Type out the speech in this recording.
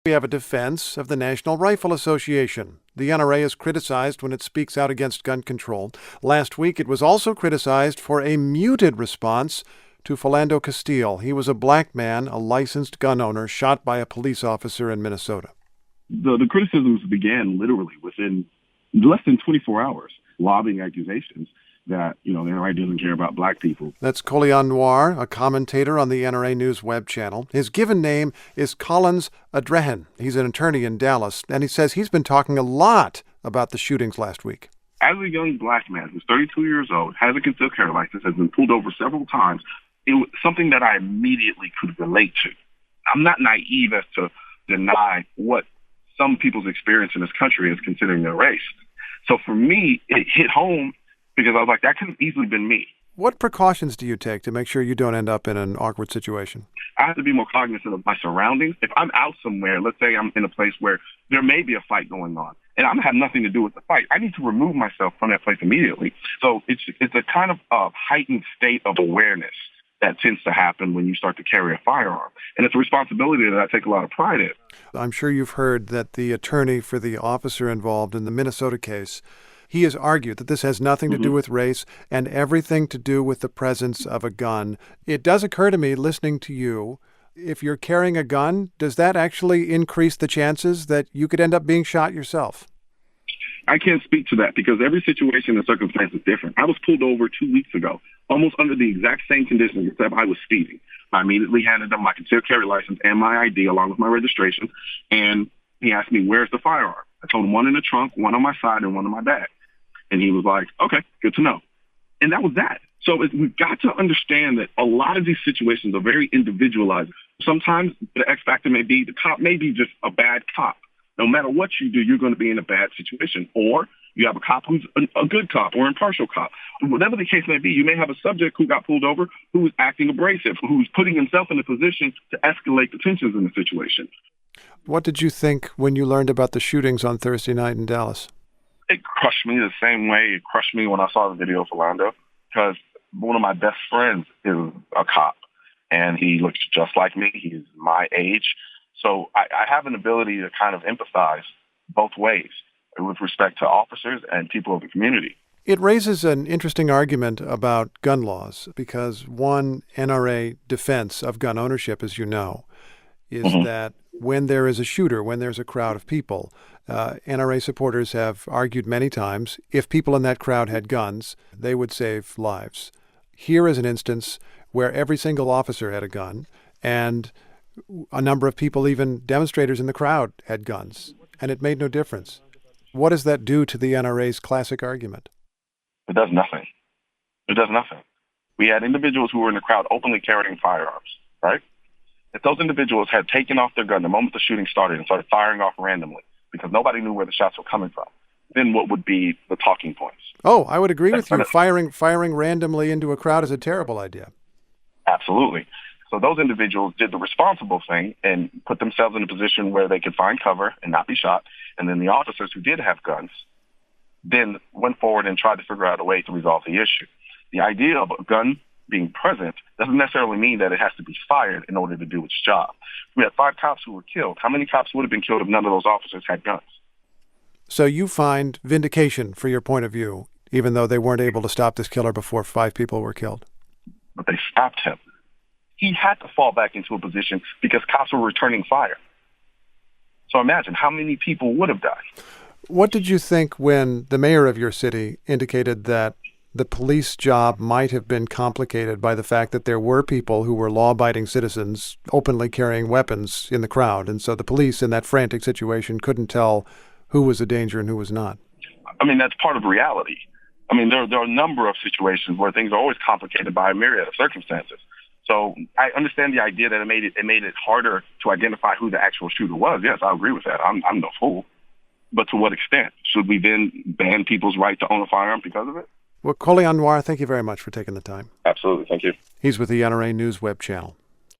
We have a defense of the National Rifle Association. The NRA is criticized when it speaks out against gun control. Last week, it was also criticized for a muted response to Philando Castile. He was a black man, a licensed gun owner, shot by a police officer in Minnesota. The criticisms began literally within less than 24 hours, lobbying accusations that, the NRA doesn't care about black people. That's Colion Noir, a commentator on the NRA News web channel. His given name is Colion Noir. He's an attorney in Dallas, and he says he's been talking a lot about the shootings last week. As a young black man who's 32 years old, has a concealed carry license, has been pulled over several times, it was something that I immediately could relate to. I'm not naive as to deny what some people's experience in this country is considering their race. So for me, it hit home because I was like, that could have easily been me. What precautions do you take to make sure you don't end up in an awkward situation? I have to be more cognizant of my surroundings. If I'm out somewhere, let's say I'm in a place where there may be a fight going on, and I have nothing to do with the fight, I need to remove myself from that place immediately. So it's a kind of heightened state of awareness that tends to happen when you start to carry a firearm. And it's a responsibility that I take a lot of pride in. I'm sure you've heard that the attorney for the officer involved in the Minnesota case, he has argued that this has nothing to do with race and everything to do with the presence of a gun. It does occur to me, listening to you, if you're carrying a gun, does that actually increase the chances that you could end up being shot yourself? I can't speak to that because every situation and circumstance is different. I was pulled over 2 weeks ago, almost under the exact same conditions, except I was speeding. I immediately handed him my concealed carry license and my ID along with my registration, and he asked me, where's the firearm? I told him one in the trunk, one on my side, and one in my bag. And he was like, okay, good to know. And that was that. So we've got to understand that a lot of these situations are very individualized. Sometimes the X factor may be the cop may be just a bad cop. No matter what you do, you're going to be in a bad situation. Or you have a cop who's a good cop or impartial cop. Whatever the case may be, you may have a subject who got pulled over who is acting abrasive, who's putting himself in a position to escalate the tensions in the situation. What did you think when you learned about the shootings on Thursday night in Dallas? It crushed me the same way it crushed me when I saw the video of Philando, because one of my best friends is a cop, and he looks just like me. He's my age. So I have an ability to kind of empathize both ways with respect to officers and people of the community. It raises an interesting argument about gun laws because one NRA defense of gun ownership, as you know, is that when there is a shooter, when there's a crowd of people, NRA supporters have argued many times if people in that crowd had guns, they would save lives. Here is an instance where every single officer had a gun and a number of people, even demonstrators in the crowd, had guns, and it made no difference. What does that do to the NRA's classic argument? It does nothing. It does nothing. We had individuals who were in the crowd openly carrying firearms, right? If those individuals had taken off their gun the moment the shooting started and started firing off randomly because nobody knew where the shots were coming from, then what would be the talking points? Oh, I would agree with you. Firing randomly into a crowd is a terrible idea. Absolutely. So those individuals did the responsible thing and put themselves in a position where they could find cover and not be shot. And then the officers who did have guns then went forward and tried to figure out a way to resolve the issue. The idea of a gun being present doesn't necessarily mean that it has to be fired in order to do its job. We had 5 cops who were killed. How many cops would have been killed if none of those officers had guns? So you find vindication for your point of view, even though they weren't able to stop this killer before 5 people were killed. But they stopped him. He had to fall back into a position because cops were returning fire. So imagine how many people would have died. What did you think when the mayor of your city indicated that the police job might have been complicated by the fact that there were people who were law-abiding citizens openly carrying weapons in the crowd, and so the police in that frantic situation couldn't tell who was a danger and who was not? I mean, that's part of reality. I mean, there are a number of situations where things are always complicated by a myriad of circumstances. So I understand the idea that it made it harder to identify who the actual shooter was. Yes, I agree with that. I'm no fool. But to what extent? Should we then ban people's right to own a firearm because of it? Well, Colion Noir, thank you very much for taking the time. Absolutely. Thank you. He's with the NRA News web channel.